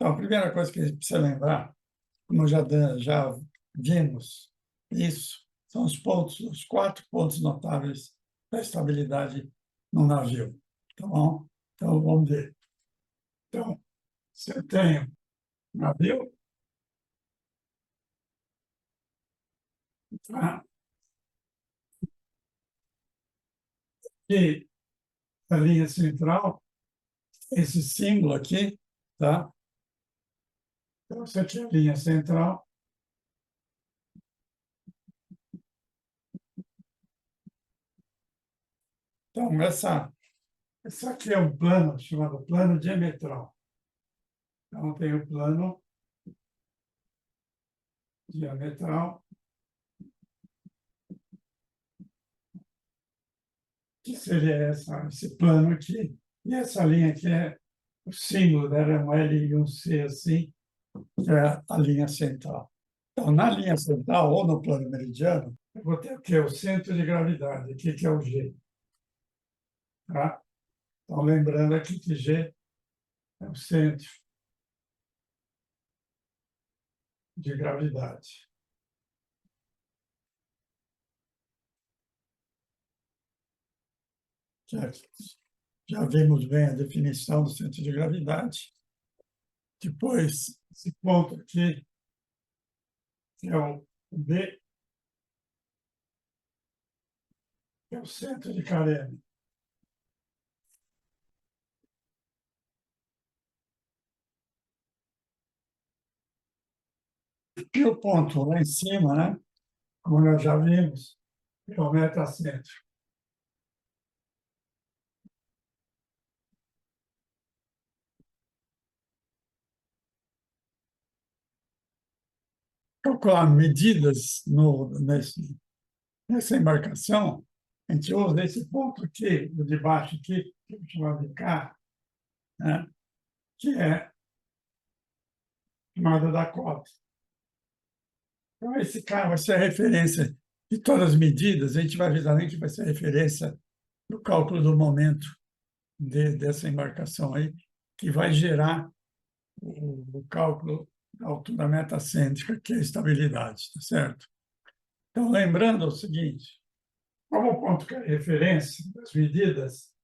Então, a primeira coisa que a gente precisa lembrar, como já vimos isso, são os pontos, os 4 pontos notáveis da estabilidade no navio. Tá bom? Então, vamos ver. Então, se eu tenho um navio, tá? E a linha central, esse símbolo aqui, tá? Então, isso aqui é a linha central. Então, essa aqui é um plano chamado plano diametral. Então, tem o plano diametral, que seria esse plano aqui. E essa linha aqui é o símbolo dela, é um L e um C assim, que é a linha central. Então, na linha central, ou no plano meridiano, eu vou ter o quê? O centro de gravidade, aqui que é o G. Tá? Então, lembrando aqui que G é o centro de gravidade. Já vimos bem a definição do centro de gravidade. Depois, esse ponto aqui, que é o B, que é o centro de carência. E o ponto lá em cima, né? Como nós já vimos, é o metacentro. Calcular medidas nessa embarcação, a gente usa esse ponto aqui, o de baixo aqui, que eu chamo de K, né? Que é chamada da cota. Então, esse K vai ser a referência de todas as medidas, a gente vai ver também que vai ser a referência do cálculo do momento dessa embarcação aí, que vai gerar o cálculo da altura metacêntrica, que é a estabilidade, tá certo? Então, lembrando o seguinte, como o ponto que é referência das medidas,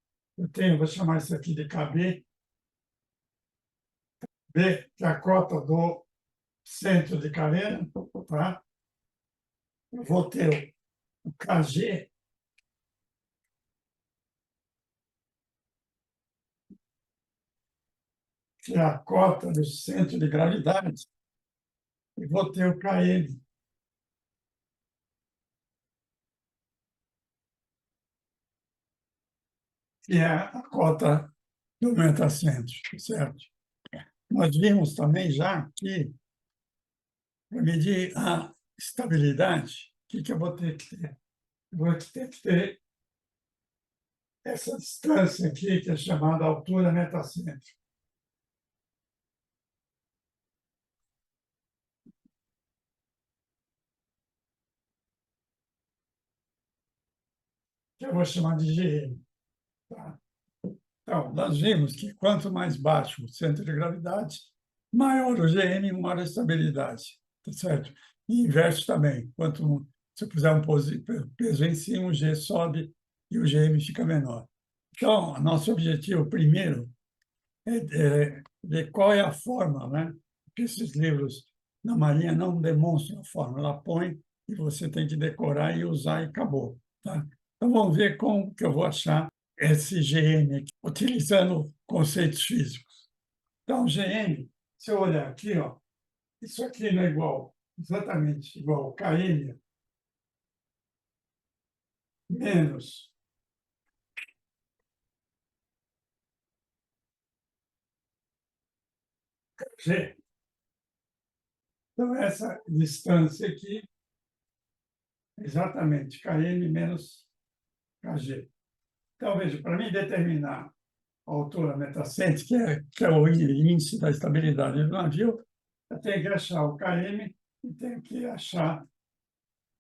vou chamar isso aqui de KB, B, que é a cota do centro de carena, tá? Eu vou ter o KG, que é a cota do centro de gravidade, e vou ter o KM, que é a cota do metacêntrico, certo? Nós vimos também já que, para medir a estabilidade, o que eu vou ter que ter? Eu vou ter que ter essa distância aqui, que é chamada altura metacêntrica. Que eu vou chamar de GM. Tá? Então, nós vimos que quanto mais baixo o centro de gravidade, maior o GM, maior a estabilidade. Tá certo? E inverso também. Quanto se eu puser um peso em cima, o G sobe e o GM fica menor. Então, nosso objetivo primeiro é ver qual é a fórmula, né? Porque esses livros na Marinha não demonstram a fórmula, ela põe e você tem que decorar e usar e acabou. Tá? Então, vamos ver como que eu vou achar esse GM aqui, utilizando conceitos físicos. Então, GM, se eu olhar aqui, ó, isso aqui não é igual, exatamente igual ao KM menos G. Então, essa distância aqui é exatamente KM menos KG. Então, veja, para mim determinar a altura metacente, que é o índice da estabilidade do navio, eu tenho que achar o KM e tenho que achar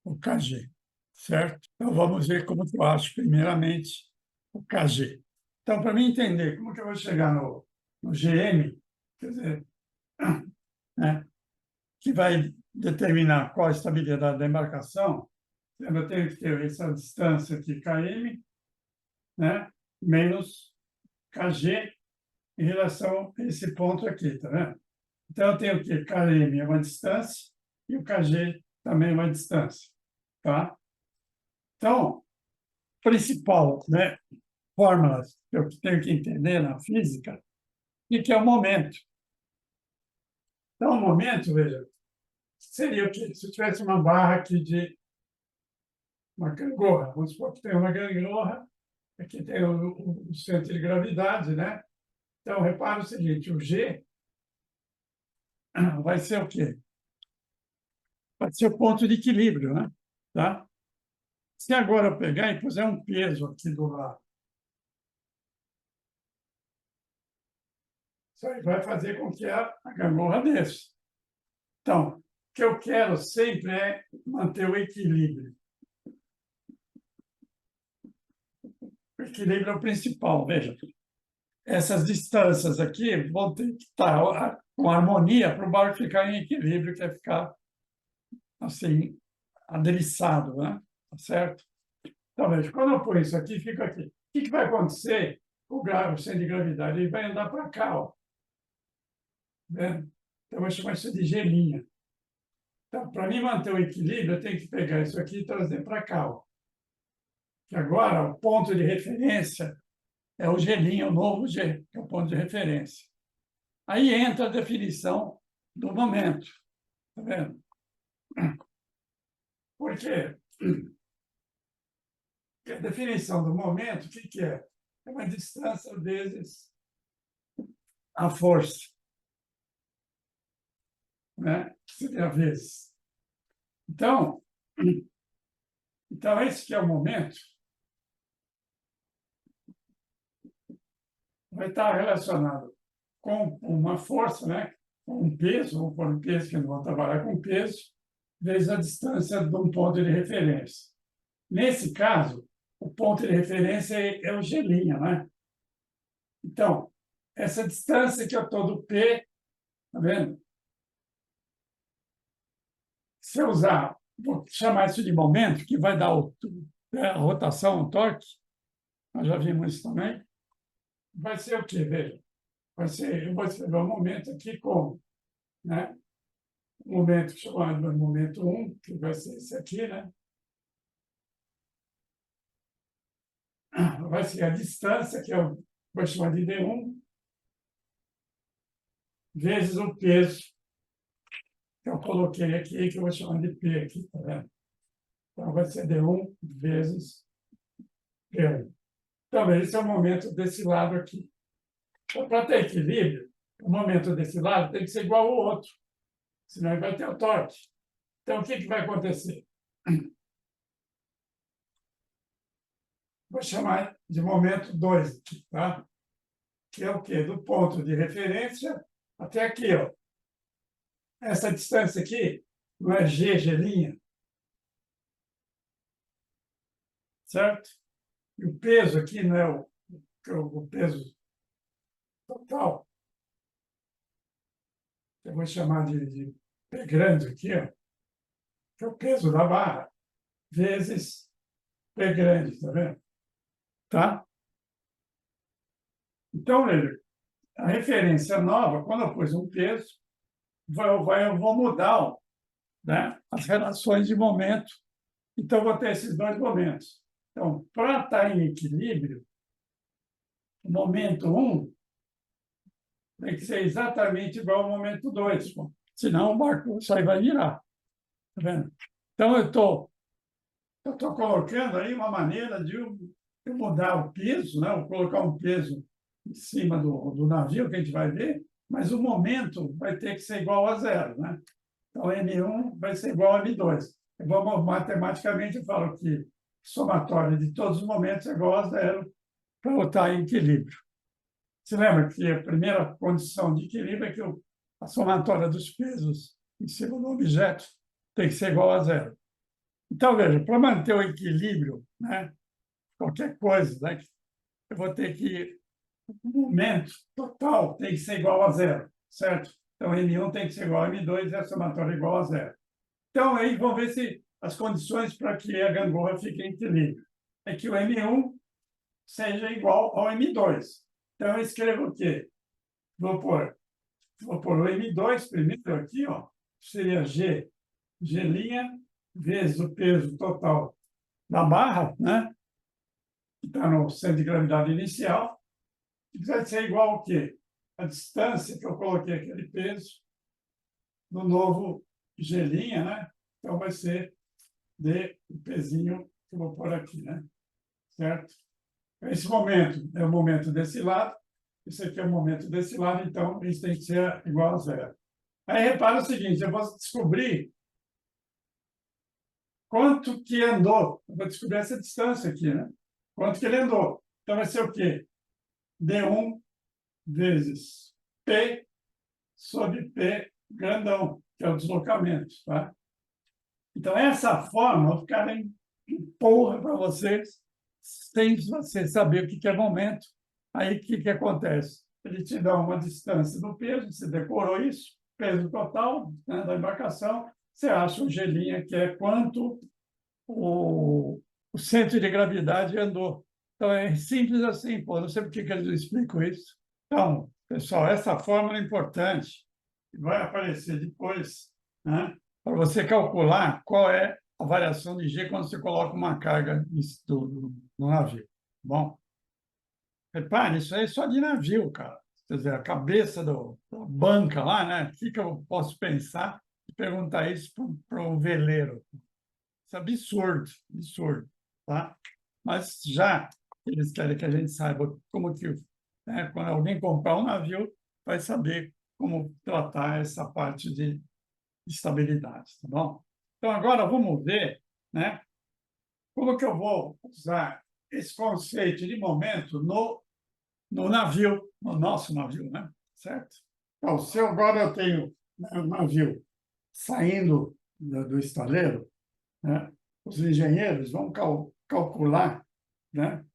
o KG, certo? Então, vamos ver como que eu acho, primeiramente, o KG. Então, para mim entender como que eu vou chegar no GM, quer dizer, né, que vai determinar qual a estabilidade da embarcação, eu tenho que ter essa distância aqui, km, né, menos kg, em relação a esse ponto aqui, tá vendo? Então, eu tenho que km é uma distância e o kg também é uma distância, tá? Então, principal, né, fórmulas que eu tenho que entender na física, o que é o momento. Então, o momento, veja, seria o quê? Se eu tivesse uma barra aqui de uma gangorra, vamos supor que tem uma gangorra, aqui tem o centro de gravidade, né? Então, repara o seguinte, o G vai ser o quê? Vai ser o ponto de equilíbrio, né? Tá? Se agora eu pegar e puser um peso aqui do lado, isso aí vai fazer com que a gangorra desça. Então, o que eu quero sempre é manter o equilíbrio. O equilíbrio é o principal, veja. Essas distâncias aqui vão ter que estar com harmonia para o barco ficar em equilíbrio, que é ficar assim, adereçado, né? Tá certo? Então, veja, quando eu ponho isso aqui, fica aqui. O que vai acontecer com o centro de gravidade? Ele vai andar para cá, ó. Tá vendo? Então, eu vou chamar isso de gelinha. Então, para mim manter o equilíbrio, eu tenho que pegar isso aqui e trazer para cá, ó. Que agora o ponto de referência é o gelinho, o novo G, que é o ponto de referência. Aí entra a definição do momento. Tá vendo? Por quê? Porque a definição do momento, o que é? É uma distância vezes a força, né? Seria vezes. Então, esse que é o momento vai estar relacionado com uma força, né? Com um peso, vamos pôr um peso que não vão trabalhar com peso, vezes a distância de um ponto de referência. Nesse caso, o ponto de referência é o gelinho, né? Então, essa distância que eu estou do P, tá vendo? Se eu usar, vou chamar isso de momento, que vai dar a rotação, o torque, nós já vimos isso também, vai ser o quê? Veja, vai ser, eu vou escrever um momento aqui como, né? Um momento chamado de momento 1, que vai ser esse aqui, né? Vai ser a distância, que eu vou chamar de D1, vezes o peso, que eu coloquei aqui, que eu vou chamar de P aqui, tá vendo? Então, vai ser D1 vezes P1. Então, esse é o momento desse lado aqui. Então, para ter equilíbrio, o momento desse lado tem que ser igual ao outro, senão ele vai ter o torque. Então, o que vai acontecer? Vou chamar de momento 2 aqui, tá? Que é o quê? Do ponto de referência até aqui, ó. Essa distância aqui não é G, G', certo? E o peso aqui não é o peso total. Eu vou chamar de P grande aqui, ó, que é o peso da barra, vezes P grande, tá vendo? Tá? Então, veja, a referência nova, quando eu pus um peso, eu vou mudar, né, as relações de momento. Então, eu vou ter esses dois momentos. Então, para estar em equilíbrio, o momento 1 tem que ser exatamente igual ao momento 2, senão o barco só vai virar. Tá vendo? Então, eu estou colocando aí uma maneira de eu mudar o peso, né? Eu colocar um peso em cima do navio, que a gente vai ver, mas o momento vai ter que ser igual a zero, né? Então, M1 vai ser igual a M2. Matematicamente, eu falo que somatório de todos os momentos é igual a zero para eu estar em equilíbrio. Você lembra que a primeira condição de equilíbrio é que a somatória dos pesos em cima do objeto tem que ser igual a zero. Então, veja, para manter o equilíbrio, né, qualquer coisa, né, eu vou ter que o momento total tem que ser igual a zero, certo? Então, M1 tem que ser igual a M2 e a somatória igual a zero. Então, aí vamos ver se as condições para que a gangorra fique em equilíbrio. É que o M1 seja igual ao M2. Então, eu escrevo o quê? Vou pôr o M2 primeiro aqui, ó, seria G vezes o peso total da barra, né? Que está no centro de gravidade inicial, que vai ser igual ao quê? A distância que eu coloquei aquele peso no novo G', né? Então, vai ser D, o pezinho que eu vou pôr aqui, né? Certo? Esse momento é o momento desse lado, esse aqui é o momento desse lado, então isso tem que ser igual a zero. Aí repara o seguinte, eu vou descobrir quanto que andou. Eu vou descobrir essa distância aqui, né? Quanto que ele andou. Então vai ser o quê? D1 vezes P sobre P grandão, que é o deslocamento, tá? Então, essa forma, vou ficar em porra para vocês, sem você saber o que é momento. Aí, o que acontece? Ele te dá uma distância do peso, você decorou isso, peso total, né, da embarcação, você acha um G', que é quanto o centro de gravidade andou. Então, é simples assim, pô, não sei por que eles explicam isso. Então, pessoal, essa fórmula é importante, vai aparecer depois, né, para você calcular qual é a variação de G quando você coloca uma carga no navio. Bom, repare, isso aí é só de navio, cara. Quer dizer, a cabeça da banca lá, né? O que eu posso pensar e perguntar isso para um veleiro? Isso é absurdo, absurdo, tá? Mas já que eles querem que a gente saiba como que, né, quando alguém comprar um navio, vai saber como tratar essa parte de estabilidade, tá bom? Então, agora vamos ver, né, como que eu vou usar esse conceito de momento no navio, no nosso navio, né? Certo? Então, se agora eu tenho, né, um navio saindo do estaleiro, né, os engenheiros vão calcular, né,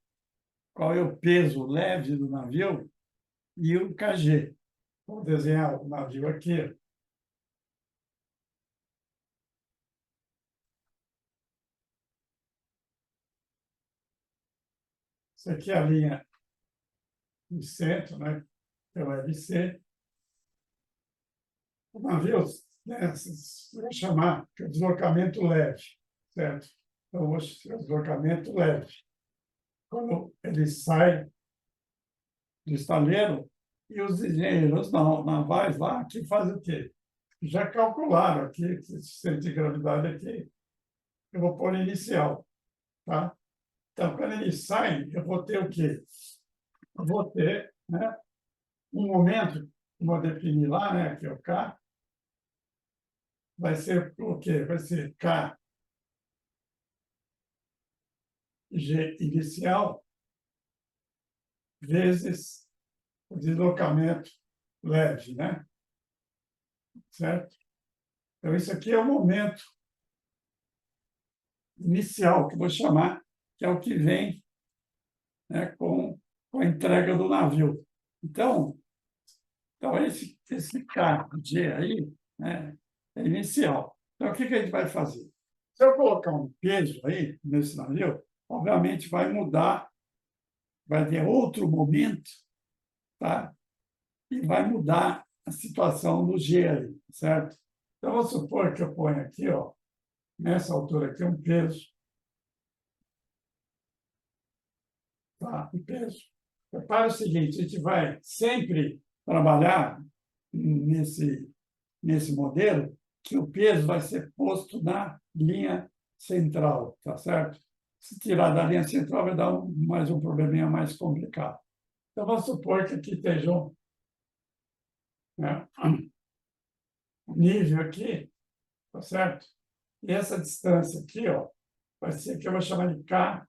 qual é o peso leve do navio e o kg. Vou desenhar o navio aqui. Isso aqui é a linha do centro, né? Então, LC. O navio, né, vou chamar de deslocamento leve, certo? Então, vou chamar de deslocamento leve. Quando ele sai do estaleiro, e os engenheiros navais lá, que fazem o quê? Já calcularam aqui, esse centro de gravidade aqui, eu vou pôr inicial, tá? Então, quando ele sai, eu vou ter o quê? Eu vou ter, né, um momento, vou definir lá, né, que é o K, vai ser o quê? Vai ser K G inicial vezes o deslocamento leve, né? Certo? Então, isso aqui é o momento inicial, que eu vou chamar, que é o que vem, né, com a entrega do navio. Então esse K aí, né, é inicial. Então, o que a gente vai fazer? Se eu colocar um peso aí nesse navio, obviamente vai mudar, vai ter outro momento, tá? E vai mudar a situação do G aí, certo? Então, vamos supor que eu ponho aqui, ó, nessa altura aqui, um peso, tá? Um peso. Repara o seguinte, a gente vai sempre trabalhar nesse modelo que o peso vai ser posto na linha central, tá certo? Se tirar da linha central, vai dar mais um probleminha mais complicado. Então, vamos supor que aqui esteja né, um nível aqui, tá certo? E essa distância aqui, ó, vai ser que eu vou chamar de K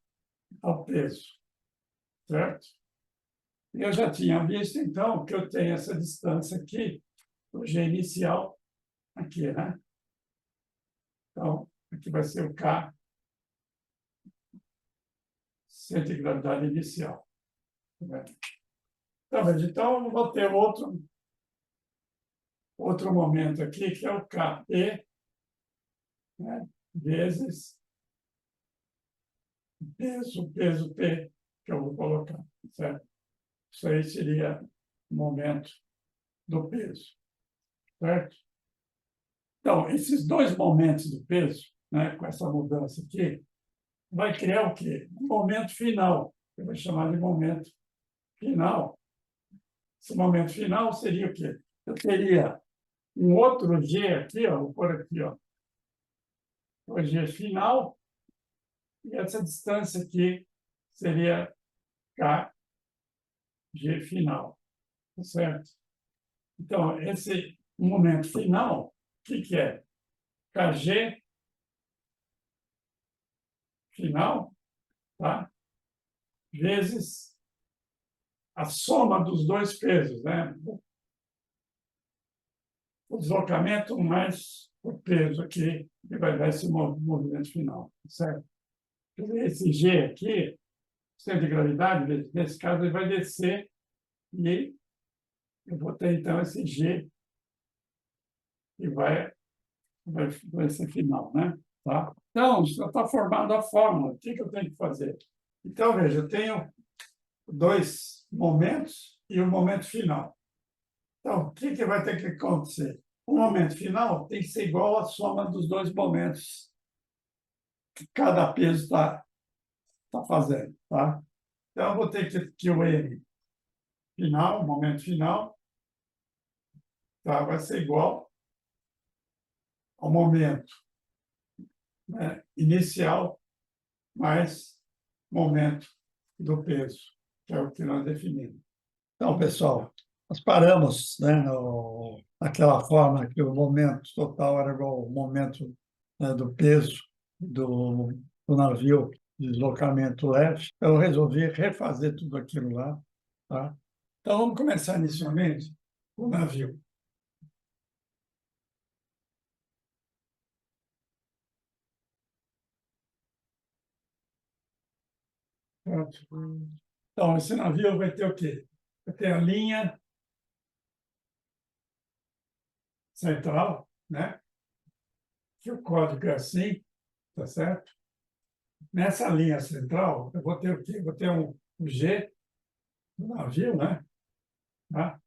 ao peso, certo? E eu já tinha visto, então, que eu tenho essa distância aqui, o G inicial, aqui, né? Então, aqui vai ser o K, centro de gravidade inicial. Tá vendo? Então, eu vou ter outro outro momento aqui, que é o KP, né, vezes peso P, que eu vou colocar, certo? Isso aí seria o momento do peso, certo? Então, esses dois momentos do peso, né, com essa mudança aqui, vai criar o quê? Um momento final, que eu vou chamar de momento final. Esse momento final seria o quê? Eu teria um outro G aqui, ó, vou pôr aqui, ó, o G final, e essa distância aqui seria KG final, tá certo? Então, esse momento final, o que é? KG final, tá? Vezes a soma dos dois pesos, né? O deslocamento mais o peso aqui, que vai dar esse movimento final, certo? Esse G aqui, centro de gravidade, nesse caso, ele vai descer e eu vou ter, então, esse G que vai ser final, né? Tá? Então, já está formada a fórmula. O que eu tenho que fazer? Então, veja, eu tenho dois momentos e o momento final. Então, o que vai ter que acontecer? O momento final tem que ser igual à soma dos dois momentos que cada peso está fazendo, tá? Então, eu vou ter que o M final, o momento final, tá? Vai ser igual ao momento, né, inicial mais momento do peso, que é o que nós definimos. Então, pessoal, nós paramos, né, naquela forma que o momento total era igual ao momento, né, do peso do navio de deslocamento leve. Eu resolvi refazer tudo aquilo lá. Tá? Então, vamos começar inicialmente com o navio. Certo? Então, esse navio vai ter o quê? Vai ter a linha central, né? Que o código é assim, tá certo? Nessa linha central, eu vou ter o quê? Vou ter um G do navio, né? Tá?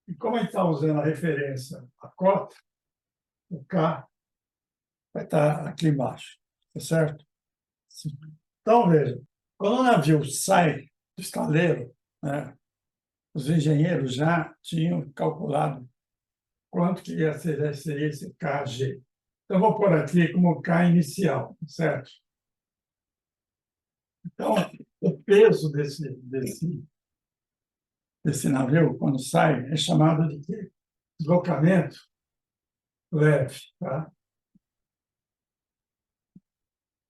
E como a gente está usando a referência, a cota, o K vai estar aqui embaixo, tá certo? Então, veja, quando o navio sai do estaleiro, né, os engenheiros já tinham calculado quanto que seria esse KG. Então, eu vou pôr aqui como K inicial, certo? Então, o peso desse navio, quando sai, é chamado de quê? Deslocamento leve, tá?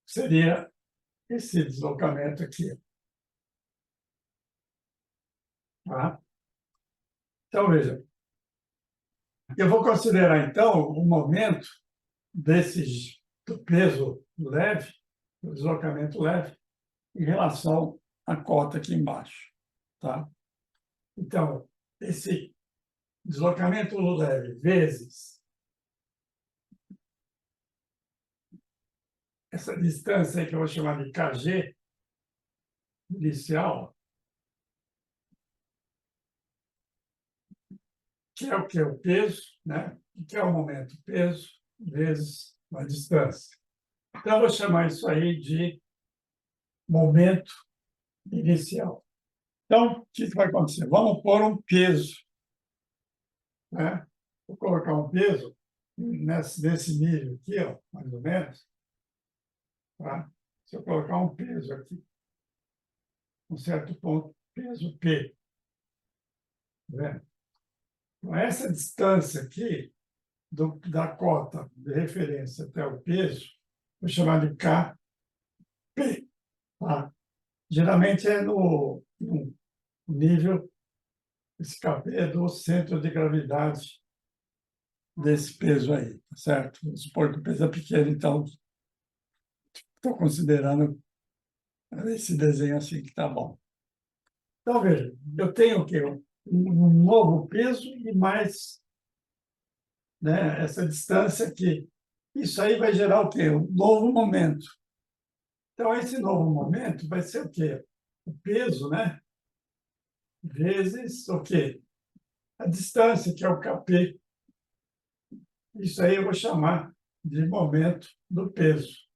Seria esse deslocamento aqui, tá? Então, veja, eu vou considerar, então, o momento do peso leve, do deslocamento leve, em relação à cota aqui embaixo, tá? Então, esse deslocamento leve vezes essa distância aí que eu vou chamar de KG inicial, que é o que? O peso, né? O que é o momento? Peso vezes a distância. Então, eu vou chamar isso aí de momento inicial. Então, o que vai acontecer? Vamos pôr um peso, né? Vou colocar um peso nesse nível aqui, ó, mais ou menos. Tá? Se eu colocar um peso aqui, um certo ponto, peso P. Né? Então, essa distância aqui, da cota de referência até o peso, vou chamar de KP. Tá? Geralmente é no nível, esse KP é do centro de gravidade desse peso aí, tá certo? Vamos supor que o peso é pequeno, então estou considerando esse desenho assim que está bom. Então, veja, eu tenho o quê? Um novo peso e mais né? Essa distância aqui. Isso aí vai gerar o quê? Um novo momento. Então, esse novo momento vai ser o quê? O peso, né? Vezes o quê? A distância, que é o kp. Isso aí eu vou chamar de momento do peso,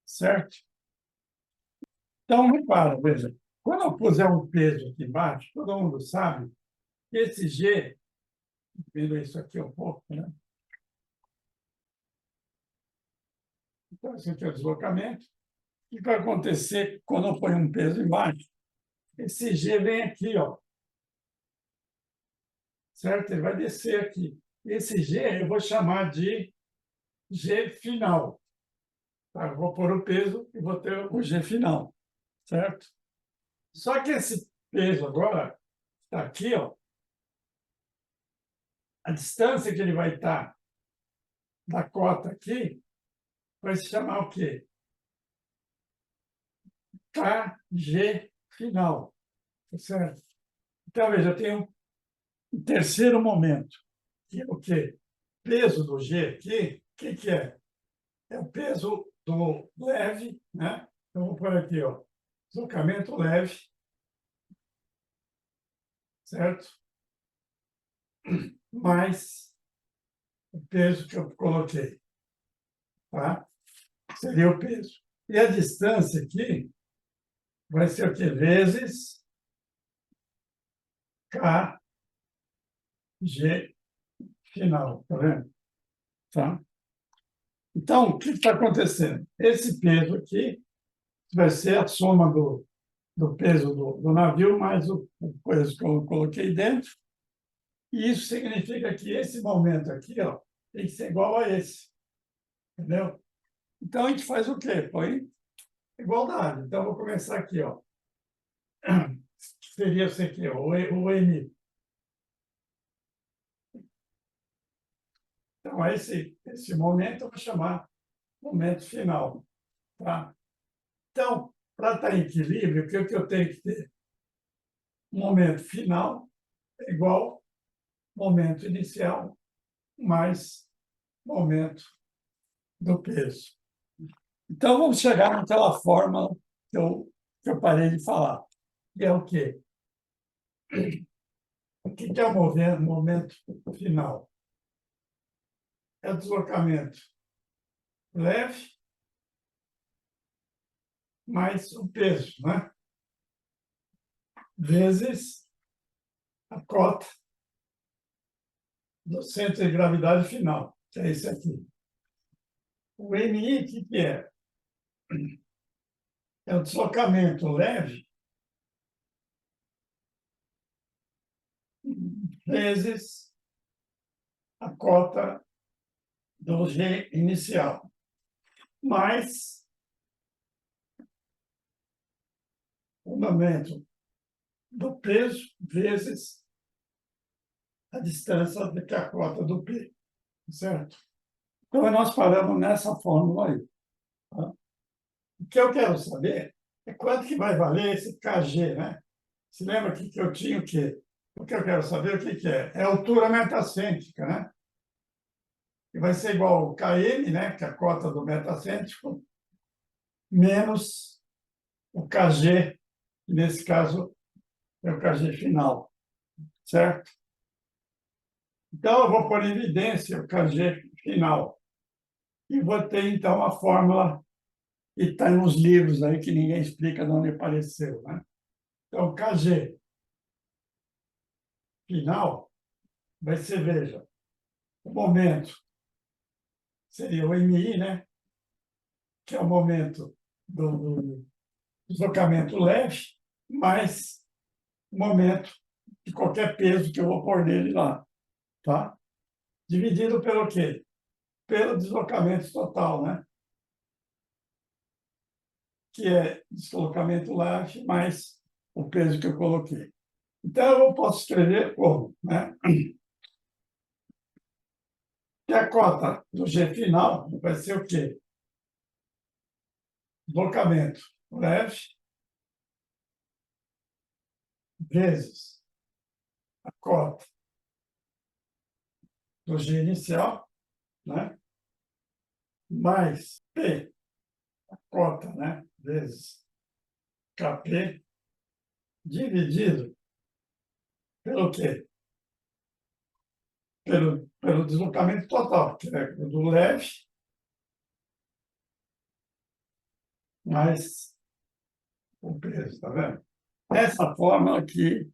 certo? Então, repara, veja, quando eu puser um peso aqui embaixo, todo mundo sabe que esse G, vendo isso aqui um pouco, né? Então, esse aqui é o deslocamento. O que vai acontecer quando eu ponho um peso embaixo? Esse G vem aqui, ó, certo? Ele vai descer aqui. Esse G eu vou chamar de G final. Tá? Eu vou pôr o peso e vou ter o G final, certo? Só que esse peso agora está aqui, ó, a distância que ele vai estar da cota aqui vai se chamar o quê? KG final, tá certo? Então, veja, eu tenho um terceiro momento, que é o quê? Peso do G aqui, o que é? É o peso do leve, né? Então, vou pôr aqui, ó, deslocamento leve, certo? Mais o peso que eu coloquei, tá? Seria o peso. E a distância aqui vai ser o quê? Vezes KG final, tá vendo? Tá? Então, o que está acontecendo? Esse peso aqui vai ser a soma do peso do navio mais o peso que eu coloquei dentro. E isso significa que esse momento aqui, ó, tem que ser igual a esse. Entendeu? Então, a gente faz o quê? Põe igualdade. Então, eu vou começar aqui, ó. Seria isso aqui, ó, o N. Então, esse momento eu vou chamar momento final. Tá? Então, para estar em equilíbrio, o que eu tenho que ter? O momento final é igual momento inicial mais momento do peso. Então, vamos chegar naquela fórmula que eu parei de falar, que é o quê? O que é o momento final? É o deslocamento leve mais o peso, né? Vezes a cota do centro de gravidade final, que é esse aqui. O MI, o que é? É o deslocamento leve vezes a cota do G inicial, mais o momento do peso vezes a distância que é a cota do P, certo? Então, nós paramos nessa fórmula aí. Tá? O que eu quero saber é quanto que vai valer esse KG, né? Se lembra que eu tinha o quê? O que eu quero saber, o que é? É a altura metacêntrica, né? Que vai ser igual ao KM, né? Que é a cota do metacêntrico, menos o KG, que nesse caso é o KG final, certo? Então, eu vou pôr em evidência o KG final. E vou ter, então, a fórmula que está nos livros aí, que ninguém explica de onde apareceu, né? Então, KG final vai ser, veja, o momento seria o MI, né? Que é o momento do deslocamento leve, mais o momento de qualquer peso que eu vou pôr nele lá, tá? Dividido pelo quê? Pelo deslocamento total, né? Que é deslocamento leve mais o peso que eu coloquei. Então, eu posso escrever como, né? Que a cota do G final vai ser o quê? Deslocamento leve vezes a cota do G inicial, né? Mais P, a cota, né? Vezes KP, dividido pelo quê? Pelo deslocamento total, que é do leve mais o peso, tá vendo? Essa fórmula que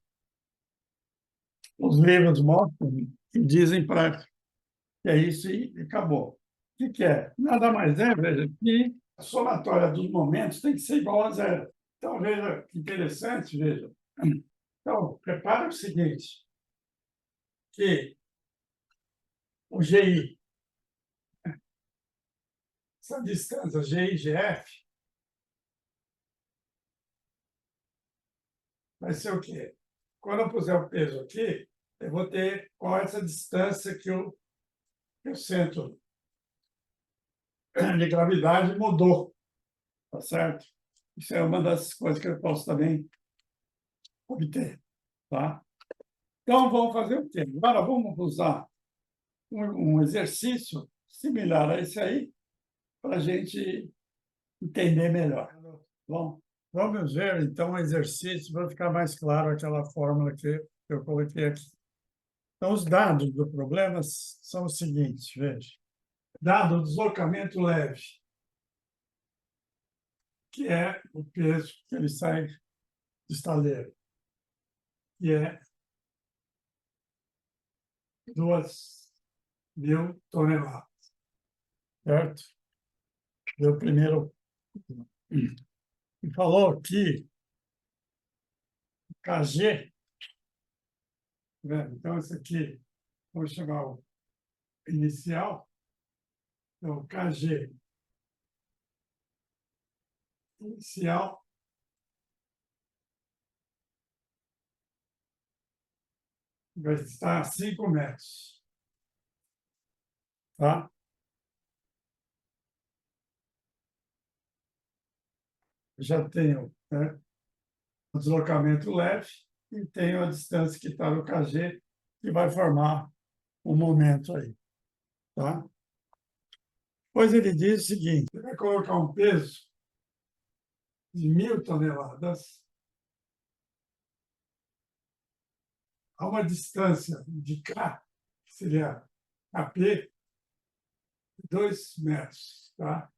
os livros mostram e dizem para que é isso e acabou. O que é? Nada mais é, veja, que a somatória dos momentos tem que ser igual a zero. Então, veja que interessante, veja. Então, prepara o seguinte, que o GI, essa distância GI e GF, vai ser o quê? Quando eu puser o peso aqui, eu vou ter qual é essa distância que o centro de gravidade mudou, tá certo? Isso é uma das coisas que eu posso também obter, tá? Então, vamos fazer o quê? Agora vamos usar um exercício similar a esse aí, para a gente entender melhor. Bom, vamos ver, então, o exercício para ficar mais claro aquela fórmula que eu coloquei aqui. Então, os dados do problema são os seguintes, veja. Dado o deslocamento leve, que é o peso que ele sai do estaleiro, que é 2.000 toneladas, certo? Deu o primeiro. E falou que KG, né? Então, esse aqui, vamos chamar o inicial, então, KG inicial vai estar a 5 metros, tá? Já tenho, né, o deslocamento leve e tenho a distância que está no KG, que vai formar um momento aí, tá? Pois ele diz o seguinte, ele vai colocar um peso de 1.000 toneladas a uma distância de K, que seria KP, de 2 metros, tá?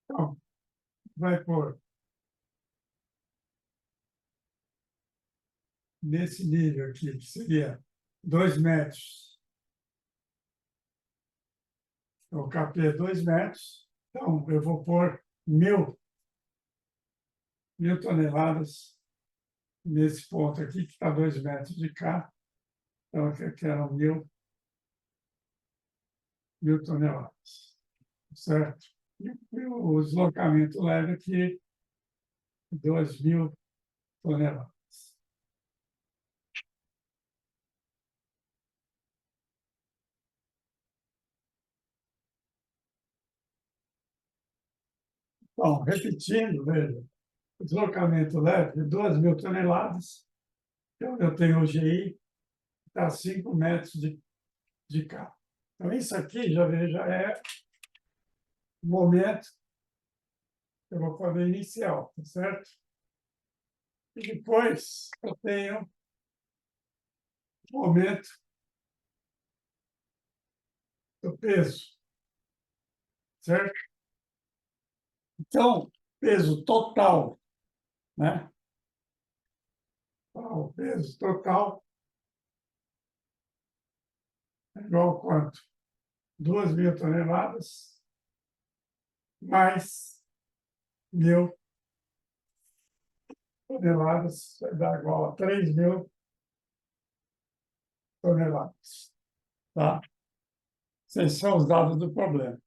Então, vai pôr nesse nível aqui, que seria 2 metros. O KP é 2 metros. Então, eu vou pôr 1.000 toneladas nesse ponto aqui, que está 2 metros de cá. Então, aqui eram 1.000 toneladas. Certo? E o deslocamento leve aqui, 2.000 toneladas. Bom, repetindo, veja, o deslocamento leve de 2.000 toneladas, então eu tenho o GI, está a 5 metros de cá. Então, isso aqui, já veja, é o momento que eu vou fazer inicial, tá certo? E depois eu tenho o momento do peso, certo? Então, peso total, né? O peso total é igual a quanto? 2.000 toneladas mais 1.000 toneladas, vai dar igual a 3.000 toneladas, tá? Esses são os dados do problema.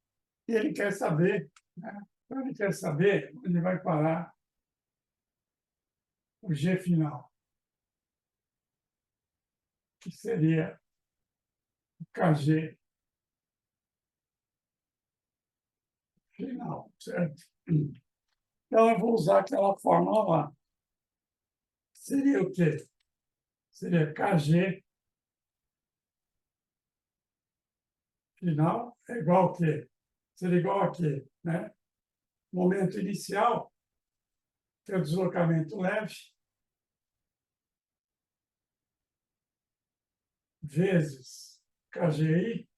E ele quer saber, né? Então, ele quer saber onde vai parar o G final, que seria o KG final, certo? Então, eu vou usar aquela fórmula lá. Seria o quê? Seria KG final é igual a quê? Seria igual a quê? Né? Momento inicial, que é o deslocamento leve, vezes KGI,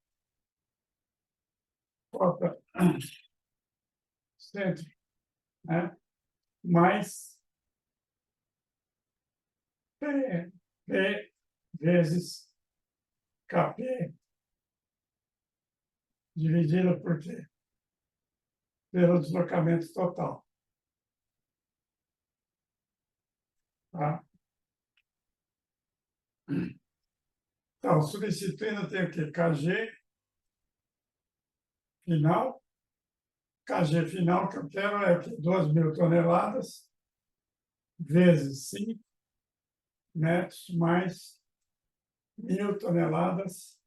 cota centro, né? Mais P vezes KP, dividido por quê? Pelo deslocamento total. Tá? Então, substituindo, tem o quê? KG final. KG final que eu quero é o quê? 2.000 toneladas vezes 5 metros mais 1.000 toneladas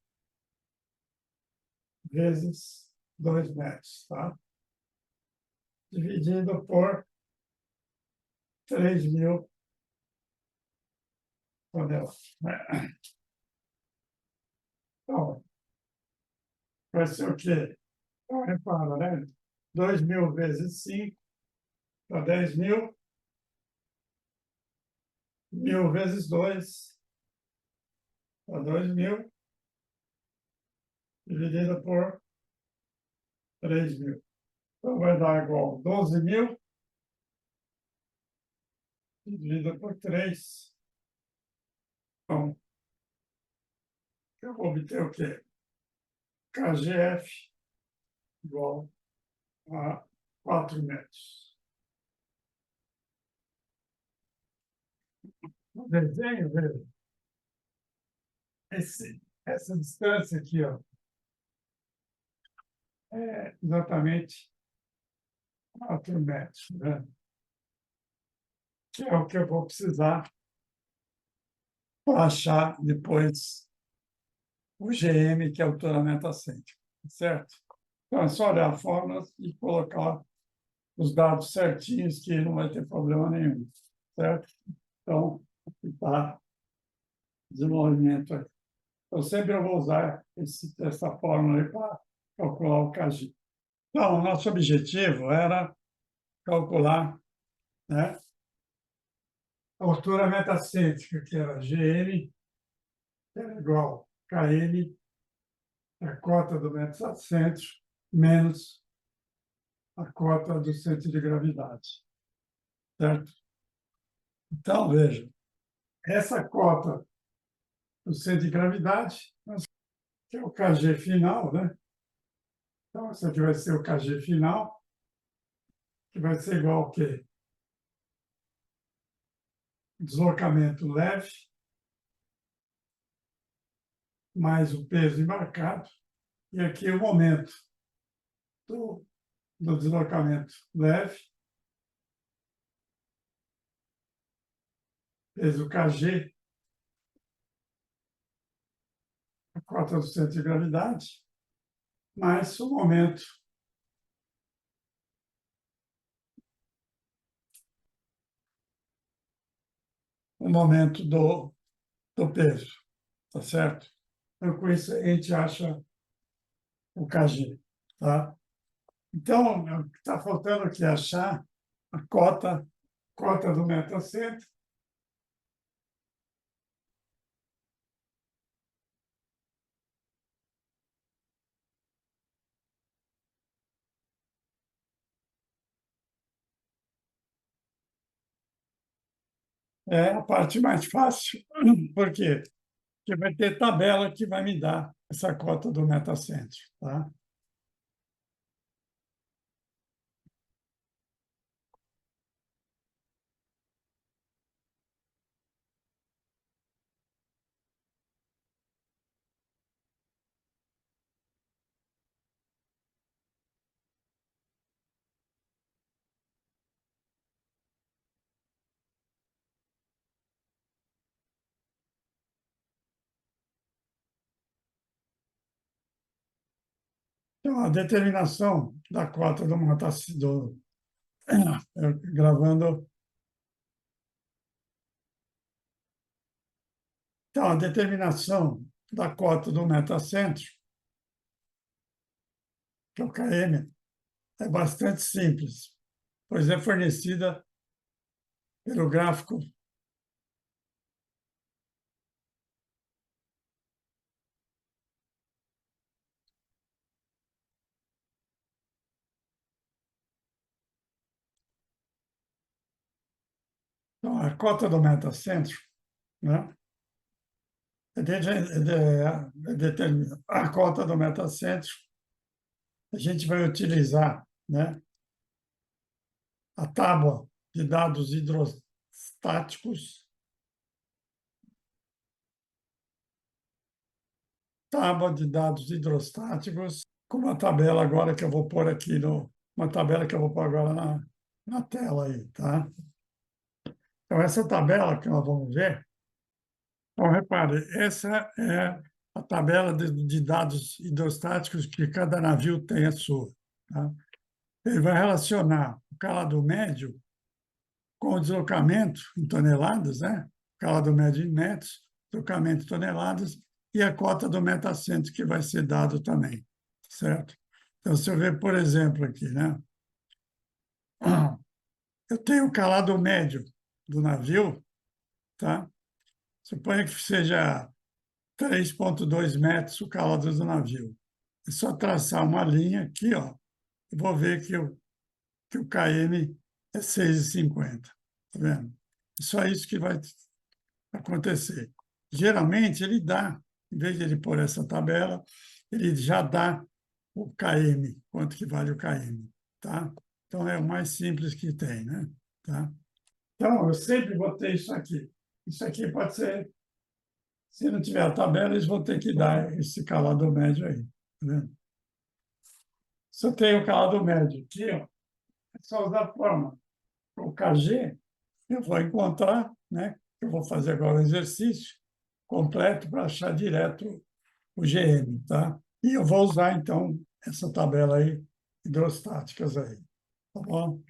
vezes 2 metros, tá? Dividido por 3.000 toneladas. Então, vai ser o quê? Então, repara, né? 2.000 vezes 5 dá 10.000. 1.000 vezes 2 dá 2.000. Dividido por 3.000. Então, vai dar igual a 12.000 dividido por 3. Então, eu vou obter o quê? KGF igual a 4 metros. No desenho, veja, essa distância aqui, ó, é exatamente 4 metros, né? Que é o que eu vou precisar para achar depois o GM, que é a altura metacêntrica, certo? Então, é só olhar a fórmula e colocar os dados certinhos, que não vai ter problema nenhum, certo? Então, está desenvolvimento aqui. Então, sempre eu vou usar essa fórmula aí para calcular o KG. Então, o nosso objetivo era calcular, né, a altura metacêntrica, que era GM, que era igual a KM, a cota do metacêntrio, menos a cota do centro de gravidade, certo? Então, veja, essa cota do centro de gravidade, que é o KG final, né? Então, isso aqui vai ser o KG final, que vai ser igual ao quê? Deslocamento leve, mais o peso embarcado, e aqui o momento do deslocamento leve, peso KG, a cota do centro de gravidade, mais o momento do peso, tá certo? Então, com isso, a gente acha o KG, tá? Então, o que está faltando aqui é achar a cota do metacentro. É a parte mais fácil. Por quê? Porque vai ter tabela que vai me dar essa cota do metacentro, tá? Então, a determinação da cota do metacentro, gravando. Então, a determinação da cota do metacentro que é o KM, é bastante simples, pois é fornecida pelo gráfico. Então, a cota do metacentro, né, determina a cota do metacentro, a gente vai utilizar, né, a tábua de dados hidrostáticos, com uma tabela agora que eu vou pôr aqui uma tabela que eu vou pôr agora na tela aí, tá? Então, essa tabela que nós vamos ver, então, repare, essa é a tabela de dados hidrostáticos que cada navio tem a sua, tá? Ele vai relacionar o calado médio com o deslocamento em toneladas, né? Calado médio em metros, deslocamento em toneladas, e a cota do metacentro que vai ser dado também, certo? Então, se eu ver, por exemplo, aqui, né? Eu tenho o calado médio do navio, tá? Suponha que seja 3,2 metros o calado do navio. É só traçar uma linha aqui, ó, e vou ver que o KM é 6,50. Tá vendo? É só isso que vai acontecer. Geralmente, ele dá, em vez de ele pôr essa tabela, ele já dá o KM, quanto que vale o KM, tá? Então, é o mais simples que tem, né? Tá? Então, eu sempre vou ter isso aqui. Isso aqui pode ser, se não tiver a tabela, eles vão ter que dar esse calado médio aí, tá vendo? Se eu tenho o calado médio aqui, ó, é só usar a forma. O KG, eu vou encontrar, né? Eu vou fazer agora o exercício completo para achar direto o GM, tá? E eu vou usar, então, essa tabela aí, hidrostáticas aí, tá bom?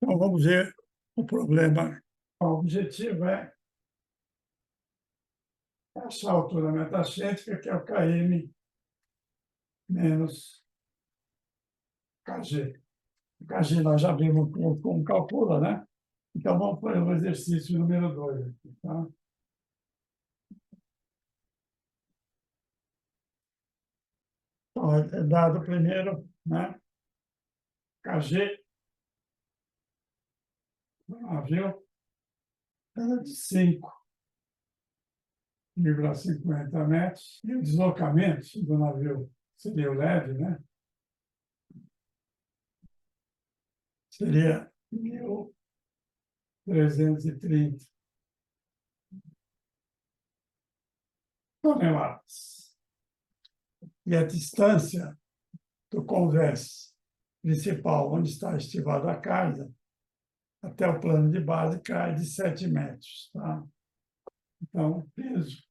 Então, vamos ver o problema. O objetivo é achar a altura metacêntrica, que é o KM menos KG. O KG nós já vimos como calcula, né? Então, vamos para o exercício número 2 aqui, tá? Então, é dado primeiro, né? KG do navio era de 5,50 metros, e o deslocamento do navio seria o leve, né? Seria 1.330 toneladas. E a distância do convés principal, onde está estivada a carga, até o plano de base cai de 7 metros. Tá? Então, o peso,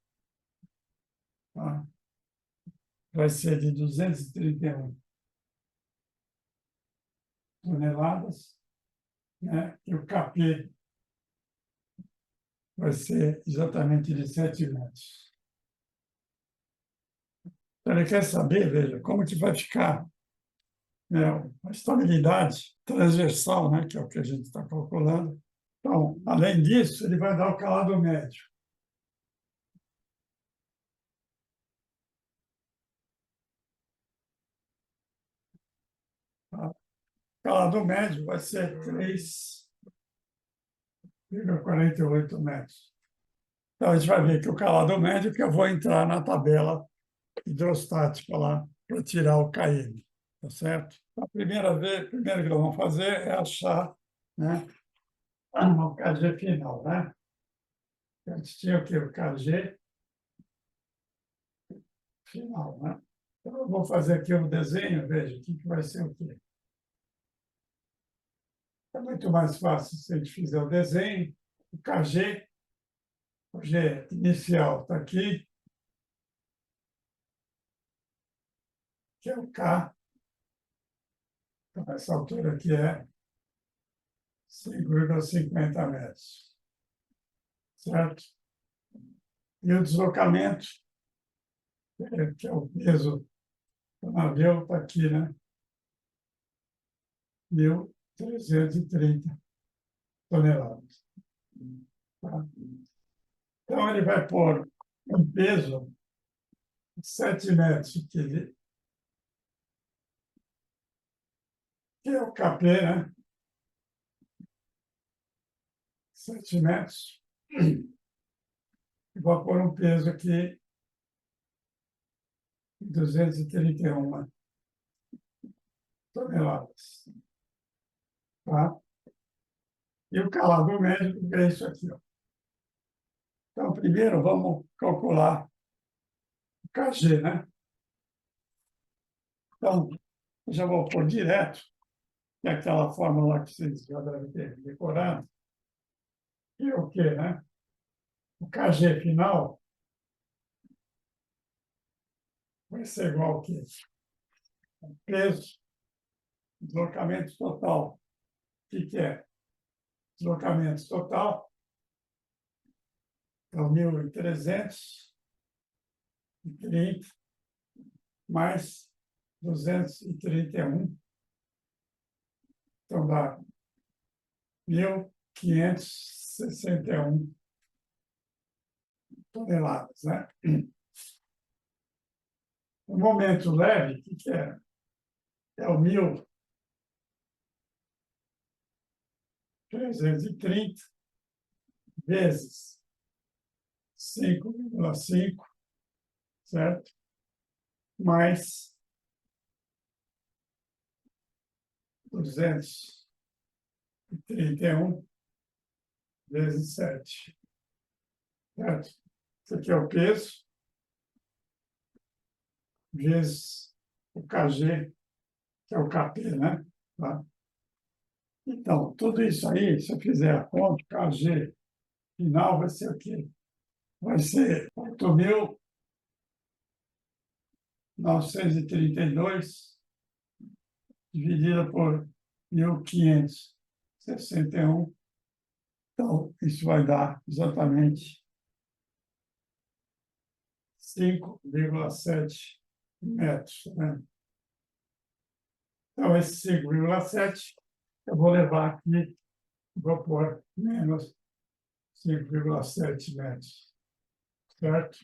tá, vai ser de 231 toneladas, né? E o KP vai ser exatamente de 7 metros. Então, ele quer saber, veja, como que vai ficar, né, a estabilidade transversal, né, que é o que a gente está calculando. Então, além disso, ele vai dar o calado médio. Tá? O calado médio vai ser 3,48 metros. Então, a gente vai ver que o calado médio, que eu vou entrar na tabela hidrostática lá para tirar o KM, tá certo? A primeira vez, primeiro que nós vamos fazer é achar, né, o KG final, né? A gente tinha o quê? O KG final, né? Então, eu vou fazer aqui o desenho, veja, o que vai ser o quê? É muito mais fácil se a gente fizer o desenho. O KG, o G inicial está aqui, que é o K. Então, essa altura aqui é 5,50 metros, certo? E o deslocamento, que é o peso do navio, está aqui, né? 1.330 toneladas. Tá? Então, ele vai pôr um peso de 7 metros, que é o KP, né? 7 metros. E vou pôr um peso aqui de 231 toneladas. Tá? E o calado médio é isso aqui. Ó. Então, primeiro, vamos calcular o KG, né? Então, eu já vou pôr direto, que é aquela fórmula que vocês já devem ter decorado, que é o quê, né? O KG final vai ser igual ao quê? Peso, deslocamento total. O que é? Deslocamento total, então 1.330 mais 231, então dá 1.561 toneladas, né? O momento leve, o que é? É o 1.330 vezes 5,5, certo? Mais 231 vezes 7, certo? Isso aqui é o peso, vezes o KG, que é o KP, né? Tá? Então, tudo isso aí, se eu fizer a conta, o KG final vai ser o quê? Vai ser 8.932 dividida por 1.561. Então, isso vai dar exatamente 5,7 metros. Né? Então, esse 5,7 eu vou levar aqui, vou pôr menos 5,7 metros. Certo?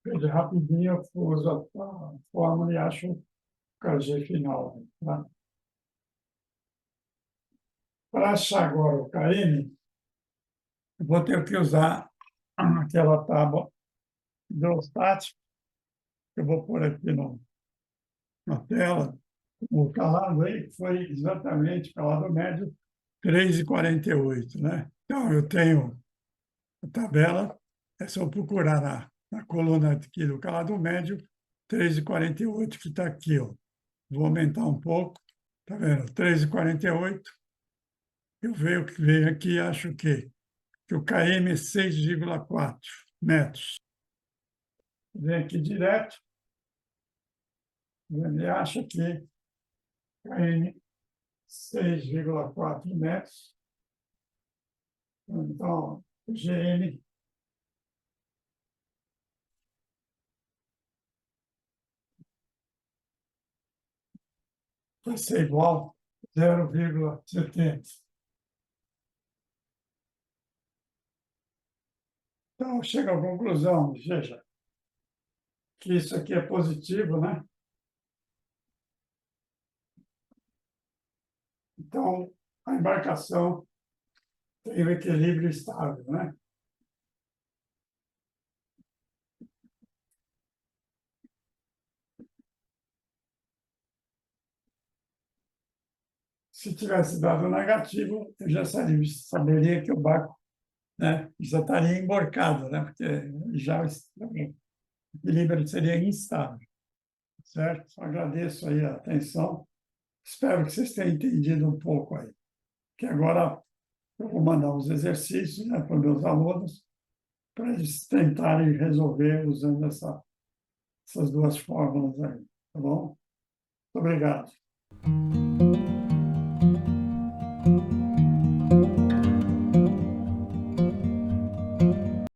Veja rapidinho, eu uso a fórmula e acho o KG final. Tá? Para achar agora o KM, eu vou ter que usar aquela tábua hidrostática, que eu vou pôr aqui na tela. O calado aí foi exatamente, calado médio, 3,48, né? Então, eu tenho a tabela, é só procurar na coluna aqui do calado médio, 3,48, que está aqui, ó. Vou aumentar um pouco, tá vendo? 3,48. Eu venho aqui e acho que o KM é 6,4 metros. Vem aqui direto, ele acha que KM 6,4 metros. Então, o GM vai ser igual a 0,70. Então, chega à conclusão, veja, que isso aqui é positivo, né? Então, a embarcação tem o equilíbrio estável, né? Se tivesse dado negativo, eu já saberia que o barco, né, já estaria emborcado, né? Porque já o equilíbrio seria instável, certo? Agradeço aí a atenção. Espero que vocês tenham entendido um pouco aí. Que agora eu vou mandar uns exercícios, né, para os meus alunos, para eles tentarem resolver usando essas duas fórmulas aí, tá bom? Muito obrigado.